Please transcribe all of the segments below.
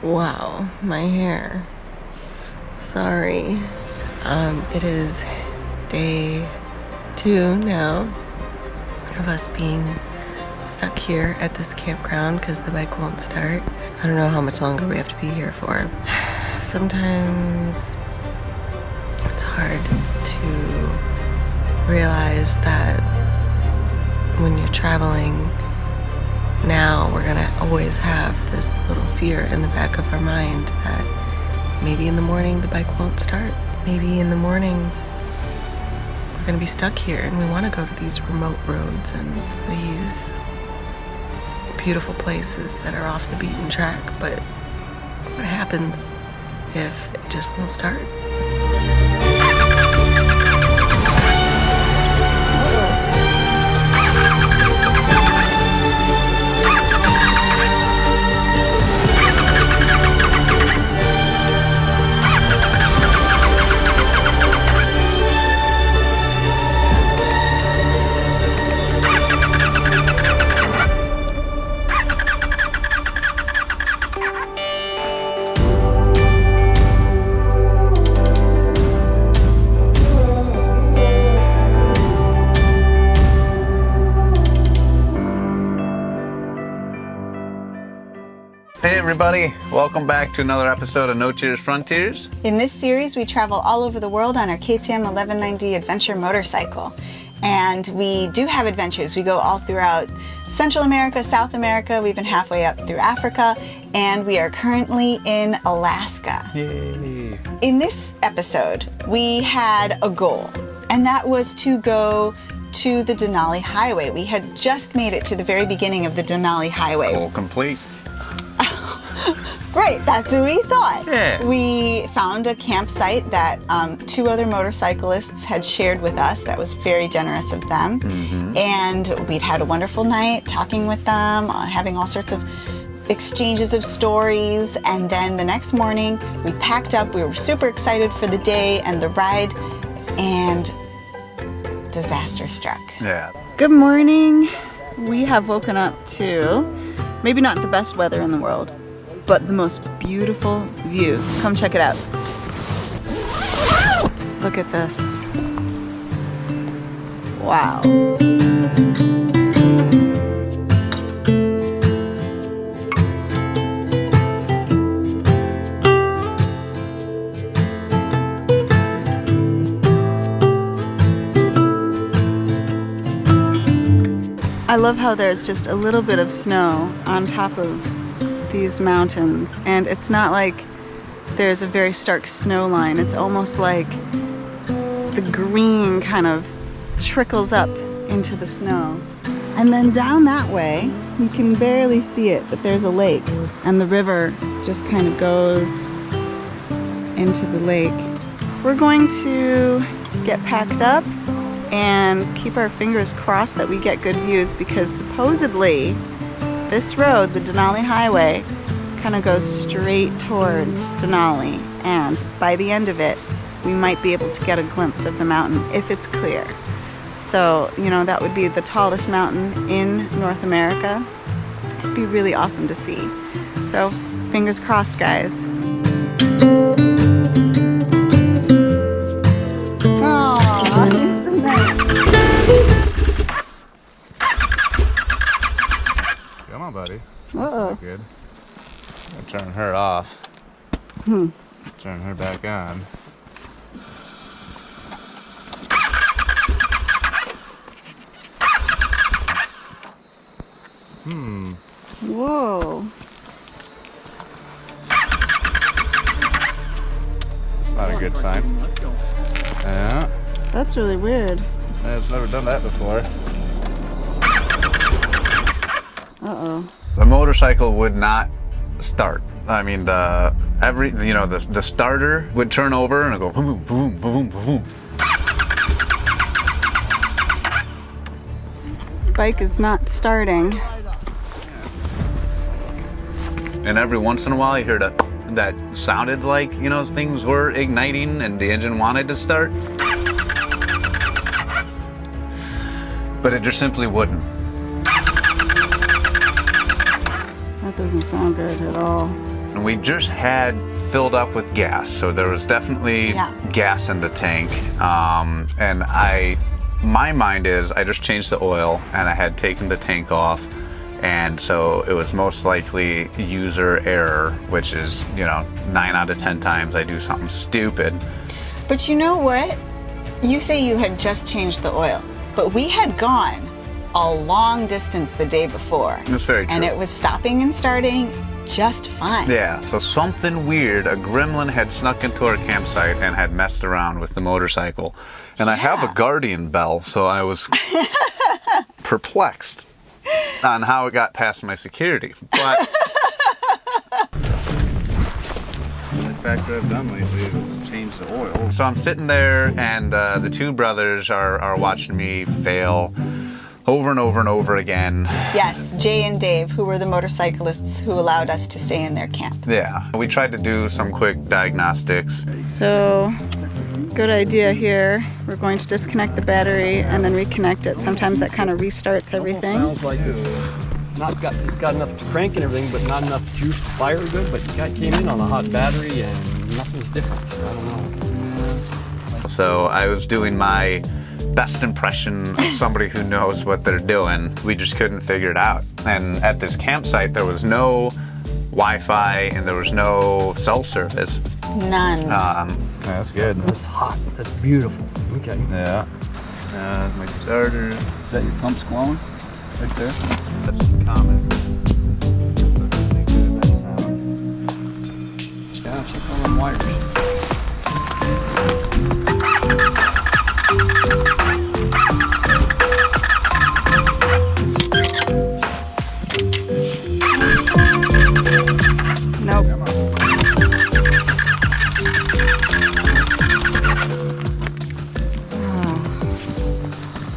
Wow, my hair. Sorry. It is day 2 now of us being stuck here at this campground because the bike won't start. I don't know how much longer we have to be here for. Sometimes it's hard to realize that when you're traveling now, we're gonna always have this little fear in the back of our mind that maybe in the morning the bike won't start. Maybe in the morning we're gonna be stuck here and we wanna go to these remote roads and these beautiful places that are off the beaten track, but what happens if it just won't start? Hey everybody, welcome back to another episode of NOTIERS Frontiers. In this series, we travel all over the world on our KTM 1190 adventure motorcycle. And we do have adventures. We go all throughout Central America, South America, we've been halfway up through Africa, and we are currently in Alaska. Yay! In this episode, we had a goal, and that was to go to the Denali Highway. We had just made it to the very beginning of the Denali Highway. Goal complete. Right, that's what we thought. Yeah. We found a campsite that 2 other motorcyclists had shared with us. That was very generous of them. Mm-hmm. And we'd had a wonderful night talking with them, having all sorts of exchanges of stories. And then the next morning, we packed up. We were super excited for the day and the ride, and disaster struck. Yeah. Good morning. We have woken up to maybe not the best weather in the world, but the most beautiful view. Come check it out. Look at this. Wow. I love how there's just a little bit of snow on top of these mountains, and it's not like there's a very stark snow line. It's almost like the green kind of trickles up into the snow. And then down that way, you can barely see it, but there's a lake, and the river just kind of goes into the lake. We're going to get packed up and keep our fingers crossed that we get good views, because supposedly this road, the Denali Highway, kind of goes straight towards Denali, and by the end of it, we might be able to get a glimpse of the mountain if it's clear. So, you know, that would be the tallest mountain in North America. It'd be really awesome to see. So, fingers crossed, guys. Aww, he's so nice. Come on, buddy. Uh-oh. Good. I'm gonna turn her off. Turn her back on. Whoa. It's not a good sign. Yeah. That's really weird. I've never done that before. Uh-oh. The motorcycle would not start. I mean, the starter would turn over and it'd go boom, boom, boom, boom, boom. Bike is not starting. And every once in a while you hear that sounded like, you know, things were igniting and the engine wanted to start. But it just simply wouldn't. That doesn't sound good at all. And we just had filled up with gas, so there was definitely gas in the tank. And my mind is I just changed the oil and I had taken the tank off, and so it was most likely user error, which is, you know, 9 out of 10 times I do something stupid. But you know what? You say you had just changed the oil, but we had gone a long distance the day before. That's very true. And it was stopping and starting just fine. Yeah, so something weird, a gremlin had snuck into our campsite and had messed around with the motorcycle. And I have a guardian bell, so I was perplexed on how it got past my security. But the factor I've done lately is change the oil. So I'm sitting there, and the two brothers are watching me fail over and over and over again. Yes, Jay and Dave, who were the motorcyclists who allowed us to stay in their camp. Yeah, we tried to do some quick diagnostics. So, good idea here. We're going to disconnect the battery and then reconnect it. Sometimes that kind of restarts everything. Sounds like it's got enough to crank and everything, but not enough juice to fire good. But the guy came in on a hot battery and nothing's different. I don't know. So I was doing my best impression of somebody who knows what they're doing. We just couldn't figure it out. And at this campsite, there was no Wi-Fi and there was no cell service. None. That's good. It's hot. That's beautiful. Okay. Yeah. My starter. Is that your pumps glowing? Right there? That's common. Yeah, check all them wires. Nope.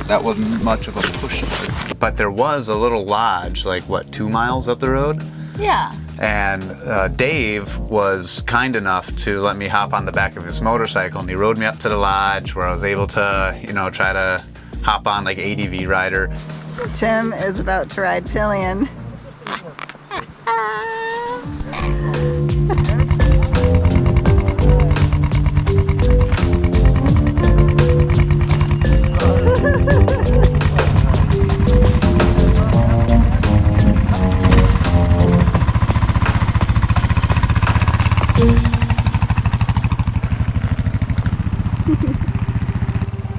That wasn't much of a push start. But there was a little lodge, like what, 2 miles up the road? Yeah. And Dave was kind enough to let me hop on the back of his motorcycle, and he rode me up to the lodge where I was able to, you know, try to hop on like ADV rider. Tim is about to ride pillion.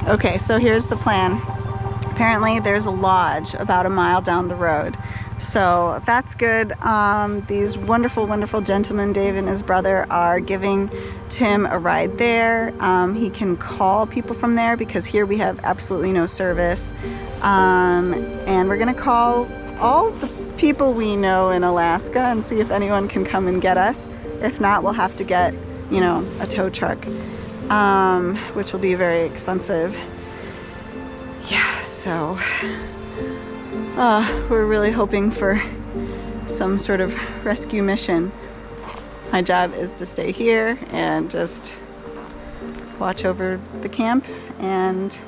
Okay, so here's the plan. Apparently there's a lodge about a mile down the road. So that's good. These wonderful, wonderful gentlemen, Dave and his brother, are giving Tim a ride there. He can call people from there because here we have absolutely no service. And we're gonna call all the people we know in Alaska and see if anyone can come and get us. If not, we'll have to get, you know, a tow truck. Which will be very expensive. Yeah, so we're really hoping for some sort of rescue mission. My job is to stay here and just watch over the camp and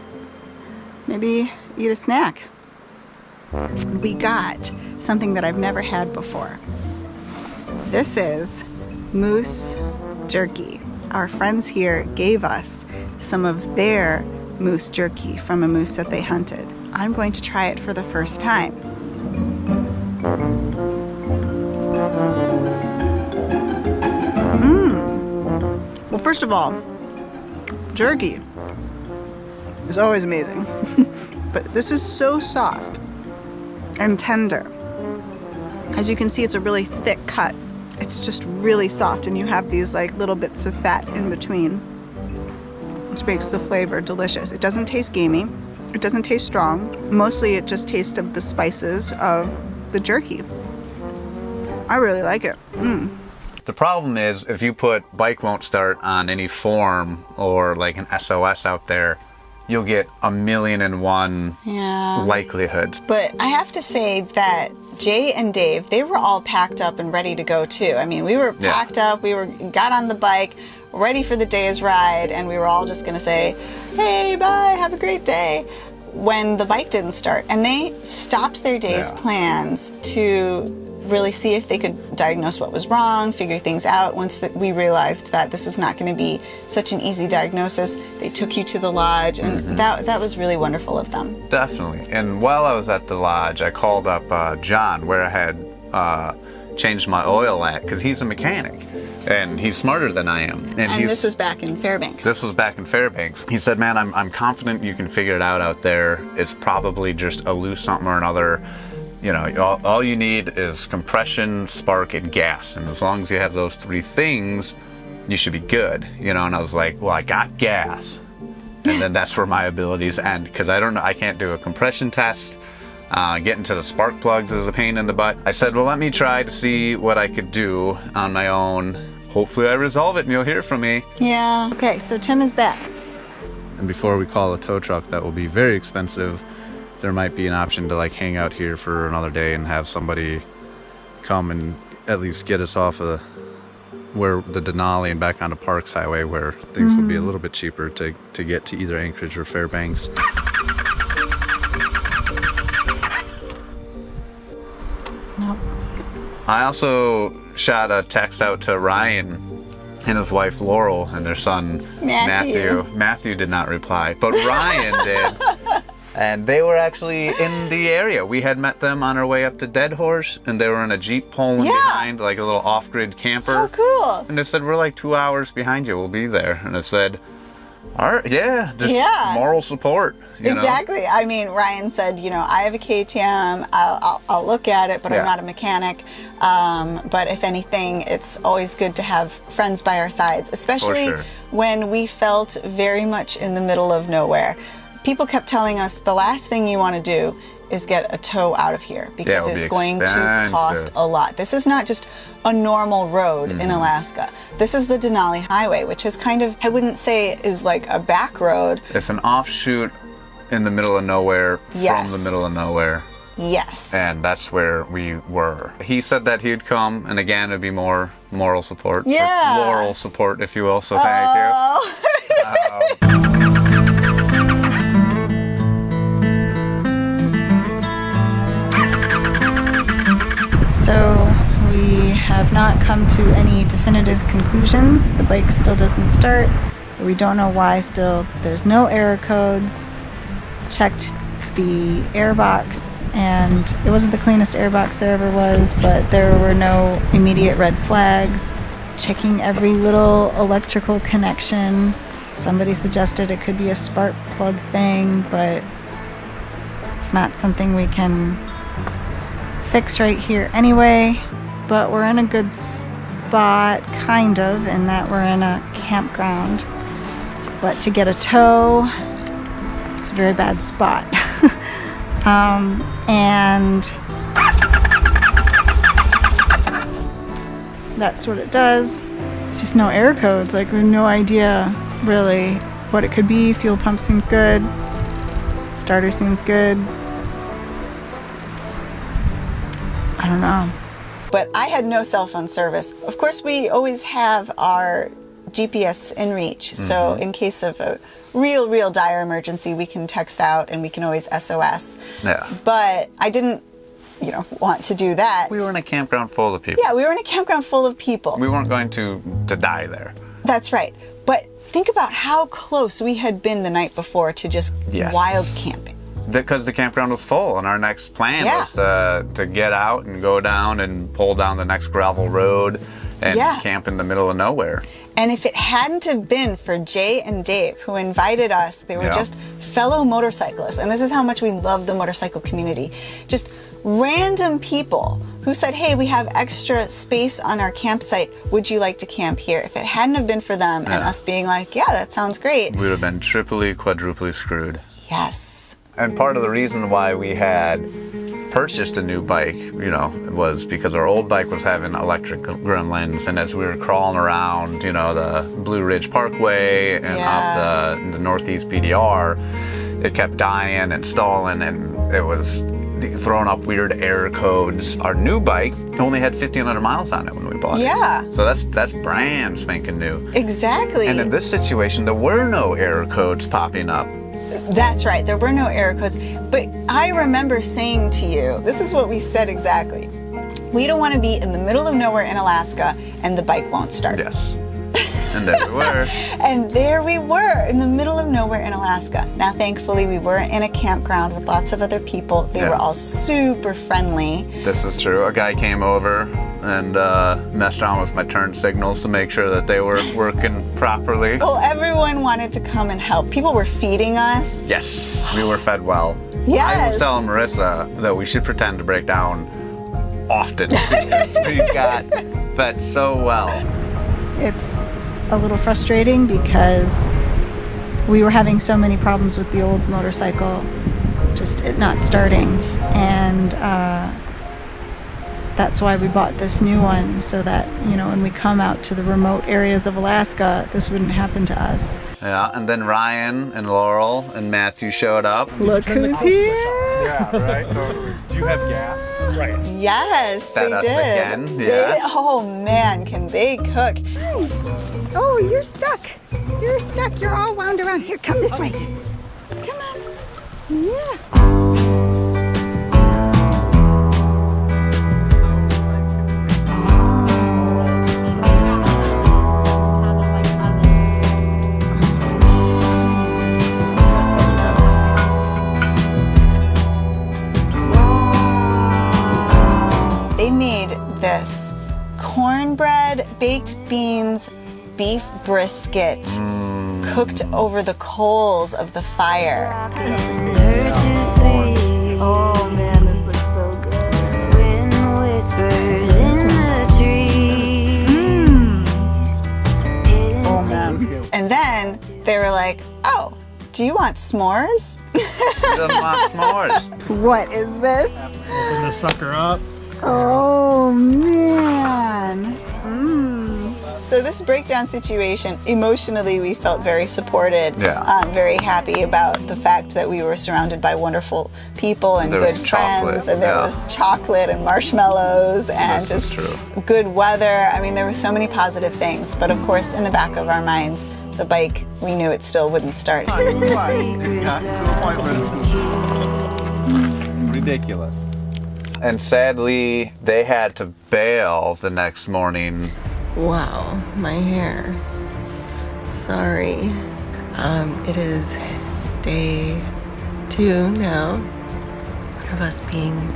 maybe eat a snack. We got something that I've never had before. This is moose jerky. Our friends here gave us some of their moose jerky from a moose that they hunted. I'm going to try it for the first time. Well, first of all, jerky is always amazing. But this is so soft and tender. As you can see, it's a really thick cut. It's just really soft, and you have these like little bits of fat in between, which makes the flavor delicious. It doesn't taste gamey. It doesn't taste strong. Mostly it just tastes of the spices of the jerky. I really like it. The problem is if you put bike won't start on any form or like an SOS out there, you'll get 1,000,001 likelihoods. But I have to say that Jay and Dave, they were all packed up and ready to go too. I mean, we were packed up, got on the bike, ready for the day's ride, and we were all just gonna say, hey, bye, have a great day, when the bike didn't start. And they stopped their day's plans to really see if they could diagnose what was wrong, figure things out. Once we realized that this was not going to be such an easy diagnosis, they took you to the lodge, and that was really wonderful of them. Definitely. And while I was at the lodge, I called up John, where I had changed my oil at, because he's a mechanic. And he's smarter than I am. And this was back in Fairbanks. This was back in Fairbanks. He said, man, I'm confident you can figure it out there. It's probably just a loose something or another. You know, all you need is compression, spark, and gas. And as long as you have those three things, you should be good. You know, and I was like, well, I got gas. And then that's where my abilities end. Because I can't do a compression test. Getting to the spark plugs is a pain in the butt. I said, well, let me try to see what I could do on my own. Hopefully I resolve it and you'll hear from me. Yeah. Okay, so Tim is back. And before we call a tow truck, that will be very expensive. There might be an option to like hang out here for another day and have somebody come and at least get us off of where the Denali and back onto Parks Highway, where things would be a little bit cheaper to get to either Anchorage or Fairbanks. I also shot a text out to Ryan and his wife Laurel and their son Matthew. Matthew did not reply, but Ryan did. And they were actually in the area. We had met them on our way up to Dead Horse, and they were in a Jeep pulling behind, like a little off-grid camper. Oh, cool. And they said, we're like 2 hours behind you. We'll be there. And I said, all right, just moral support. You exactly. know? I mean, Ryan said, you know, I have a KTM. I'll look at it, but I'm not a mechanic. But if anything, it's always good to have friends by our sides, especially when we felt very much in the middle of nowhere. People kept telling us the last thing you want to do is get a tow out of here because it's going to cost a lot. This is not just a normal road in Alaska. This is the Denali Highway, which is kind of, I wouldn't say is like a back road. It's an offshoot in the middle of nowhere from the middle of nowhere. Yes. And that's where we were. He said that he'd come, and again, it'd be more moral support. Yeah. Moral support, if you will, so thank you. So we have not come to any definitive conclusions. The bike still doesn't start. We don't know why still. There's no error codes. Checked the airbox, and it wasn't the cleanest airbox there ever was, but there were no immediate red flags. Checking every little electrical connection. Somebody suggested it could be a spark plug thing, but it's not something we can fix right here anyway. But we're in a good spot, kind of, in that we're in a campground. But to get a tow, it's a very bad spot. And that's what it does. It's just no error codes. Like, we have no idea really what it could be. Fuel pump seems good. Starter seems good. I don't know. But I had no cell phone service. Of course, we always have our GPS in reach. So in case of a real dire emergency, we can text out and we can always SOS. Yeah. But I didn't, want to do that. We were in a campground full of people. Yeah, we were in a campground full of people. We weren't going to die there. That's right. But think about how close we had been the night before to just wild camping. Because the campground was full, and our next plan was to get out and go down and pull down the next gravel road and camp in the middle of nowhere. And if it hadn't have been for Jay and Dave, who invited us, they were just fellow motorcyclists, and this is how much we love the motorcycle community. Just random people who said, hey, we have extra space on our campsite. Would you like to camp here? If it hadn't have been for them and us being like, yeah, that sounds great, we would have been triply, quadruply screwed. Yes. And part of the reason why we had purchased a new bike, was because our old bike was having electric gremlins, and as we were crawling around, the Blue Ridge Parkway and up the Northeast BDR, it kept dying and stalling, and it was throwing up weird error codes. Our new bike only had 1,500 miles on it when we bought it. Yeah. So that's brand spanking new. Exactly. And in this situation, there were no error codes popping up. That's right, there were no error codes. But I remember saying to you, this is what we said exactly. We don't want to be in the middle of nowhere in Alaska and the bike won't start. Yes. And there we were. And there we were in the middle of nowhere in Alaska. Now, thankfully, we were in a campground with lots of other people. They were all super friendly. This is true. A guy came over and messed around with my turn signals to make sure that they were working properly. Well, everyone wanted to come and help. People were feeding us. Yes, we were fed well. Yes. I was telling Marisa that we should pretend to break down often. We got fed so well. It's a little frustrating because we were having so many problems with the old motorcycle, just it not starting, and that's why we bought this new one, so that, you know, when we come out to the remote areas of Alaska, this wouldn't happen to us. Yeah, and then Ryan and Laurel and Matthew showed up. Look who's here! Yeah, right, totally. Do you have gas? Right. Yes, they Fed us did. again, yes. Oh man, can they cook? Oh, you're stuck. You're stuck. You're all wound around. Here, come this way. Come on. Yeah. They made this cornbread, baked beans, beef brisket cooked over the coals of the fire. Oh man, this looks so good. Oh man. And then they were like, oh, do you want s'mores? Who doesn't want s'mores? What is this? Open the sucker up. Oh man. So this breakdown situation, emotionally, we felt very supported. Yeah. Very happy about the fact that we were surrounded by wonderful people and There good was friends, chocolate, and there yeah. was chocolate and marshmallows and This is just true. good weather. I mean, there were so many positive things, but of course, in the back of our minds, the bike, we knew it still wouldn't start. It's got to a point where it's ridiculous. And sadly, they had to bail the next morning. Wow, my hair. Sorry. It is day 2 now of us being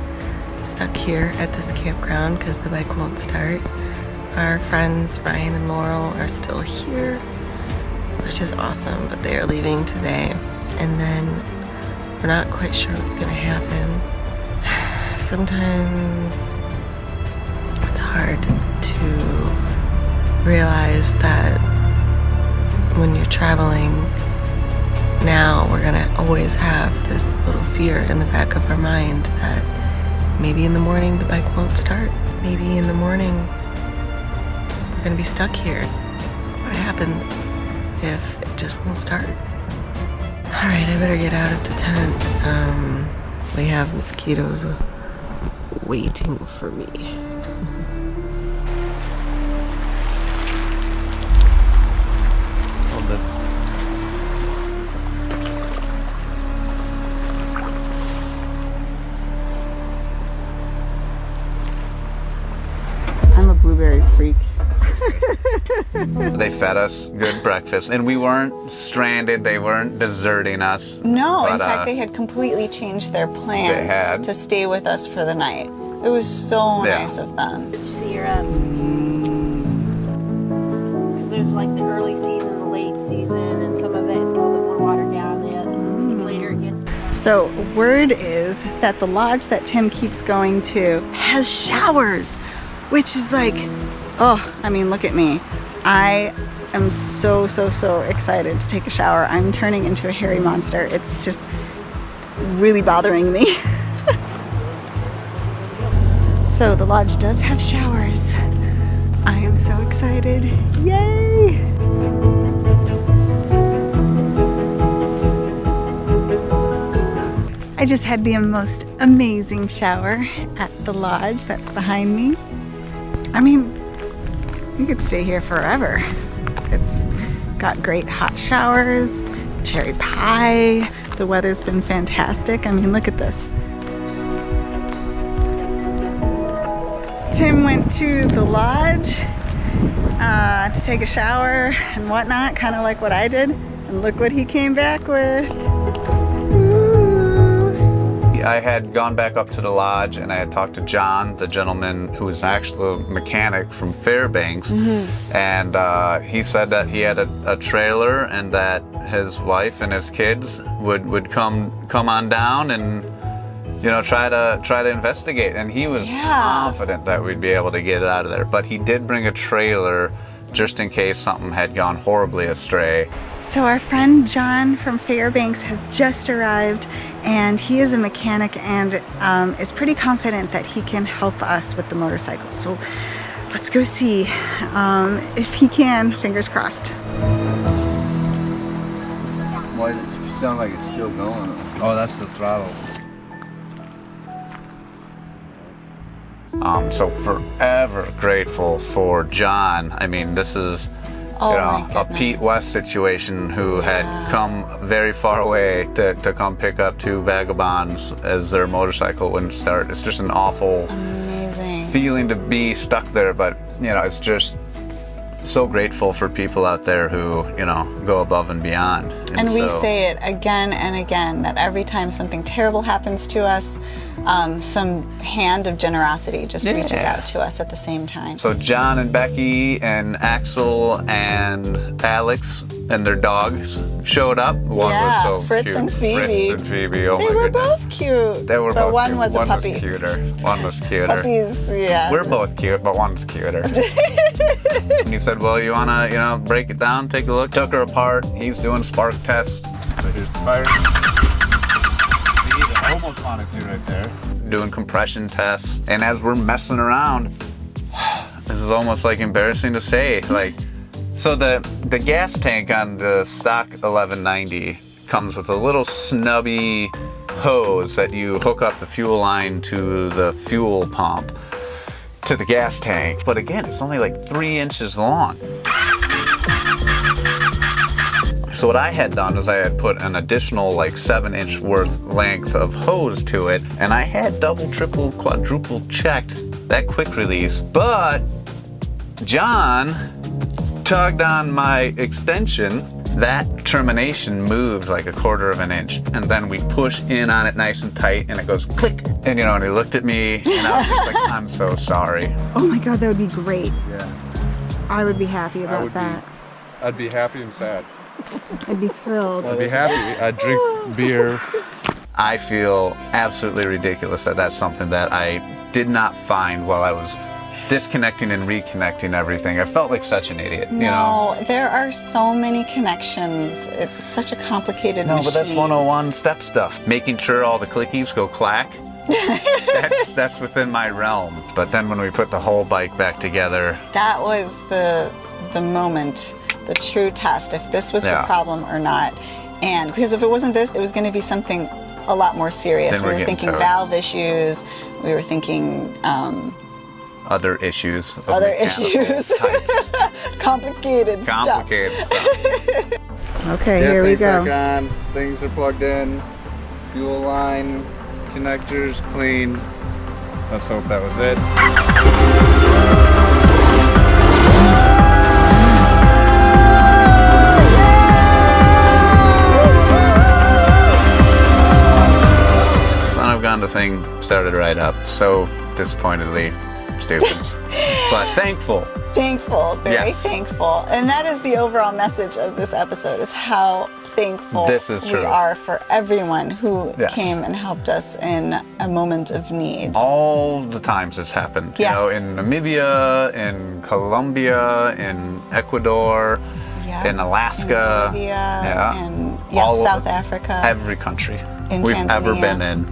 stuck here at this campground because the bike won't start. Our friends Ryan and Laurel are still here, which is awesome, but they are leaving today. And then we're not quite sure what's gonna happen. Sometimes it's hard to realize that when you're traveling now, we're gonna always have this little fear in the back of our mind that maybe in the morning the bike won't start. Maybe in the morning we're gonna be stuck here. What happens if it just won't start? All right, I better get out of the tent. We have mosquitoes waiting for me. Hold this. I'm a blueberry freak. They fed us good breakfast, and we weren't stranded. They weren't deserting us. No, in But, fact, they had completely changed their They plans had. to stay with us for the night. It was so Yeah. nice of them. Syrup. Because there's like the early season, the late season, and some of it is a little bit more watered down. The later it gets. So word is that the lodge that Tim keeps going to has showers, which is like, oh, I mean, look at me. I am so excited to take a shower. I'm turning into a hairy monster. It's just really bothering me. So the lodge does have showers. I am so excited. Yay! I just had the most amazing shower at the lodge that's behind me. I mean, you could stay here forever. It's got great hot showers, cherry pie. The weather's been fantastic. I mean, look at this. Tim went to the lodge to take a shower and whatnot, kind of like what I did. And look what he came back with. I had gone back up to the lodge and I had talked to John, the gentleman who was actually a mechanic from Fairbanks, and he said that he had a trailer and that his wife and his kids would come on down and try to investigate. And he was confident that we'd be able to get it out of there, but he did bring a trailer just in case something had gone horribly astray. So our friend John from Fairbanks has just arrived, and he is a mechanic and is pretty confident that he can help us with the motorcycle. So let's go see if he can, fingers crossed. Why does it sound like it's still going? Oh, that's the throttle. So forever grateful for John. I mean, this is a Pete West situation who had come very far away to come pick up two vagabonds as their motorcycle wouldn't start. It's just an awful feeling to be stuck there, but it's just so grateful for people out there who go above and beyond. And we say it again and again, that every time something terrible happens to us, some hand of generosity just reaches out to us at the same time. So John and Becky and Axel and Alex and their dogs showed up. One was so Fritz cute. and Phoebe. Fritz and Phoebe. Oh they my were goodness. both cute. They were but both one cute. was a puppy. One was cuter. One was cuter. Puppies, yeah. We're both cute, but one's cuter. And he said, well, you want to, break it down, take a look. Took her apart. He's doing spark tests. So here's the fire. I almost wanted to right there. Doing compression tests. And as we're messing around, this is almost like embarrassing to say. So the gas tank on the stock 1190 comes with a little snubby hose that you hook up the fuel line to the fuel pump to the gas tank. But again, it's only like 3 inches long. So what I had done is I had put an additional 7-inch worth length of hose to it, and I had double, triple, quadruple checked that quick release. But John tugged on my extension. That termination moved like 1/4 of an inch, and then we push in on it nice and tight, and it goes click. And and he looked at me, and I was just like, I'm so sorry. Oh my God, that would be great. Yeah. I would be happy about that. I'd be happy and sad. I'd be thrilled. I'd be happy. I'd drink beer. I feel absolutely ridiculous that that's something that I did not find while I was disconnecting and reconnecting everything. I felt like such an idiot, No, there are so many connections. It's such a complicated machine. No, but that's 101 step stuff. Making sure all the clickies go clack. that's within my realm. But then when we put the whole bike back together, that was the moment, the true test, if this was the problem or not. And because if it wasn't this, it was going to be something a lot more serious. We were thinking valve issues. We were thinking other issues. Complicated stuff. Okay, here we go. Back on. Things are plugged in. Fuel line, connectors clean. Let's hope that was it. Son of Ganda thing started right up. So disappointedly stupid. But thankful. Thankful, very thankful. And that is the overall message of this episode, is how thankful we are for everyone who came and helped us in a moment of need. All the times it's happened. In Namibia, in Colombia, in Ecuador, in Alaska, in Bolivia, in South Africa. Every country in we've Tanzania. ever been in.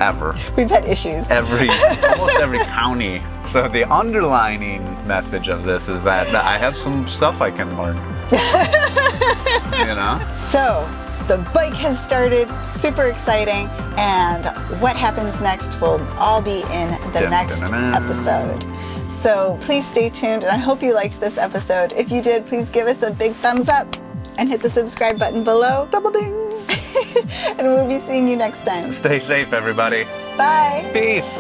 Ever. We've had issues. Almost every county. So the underlining message of this is that I have some stuff I can learn. So the bike has started, super exciting, and what happens next will all be in the next episode. So please stay tuned, and I hope you liked this episode. If you did, please give us a big thumbs up and hit the subscribe button below. Double ding! And we'll be seeing you next time. Stay safe, everybody. Bye. Peace.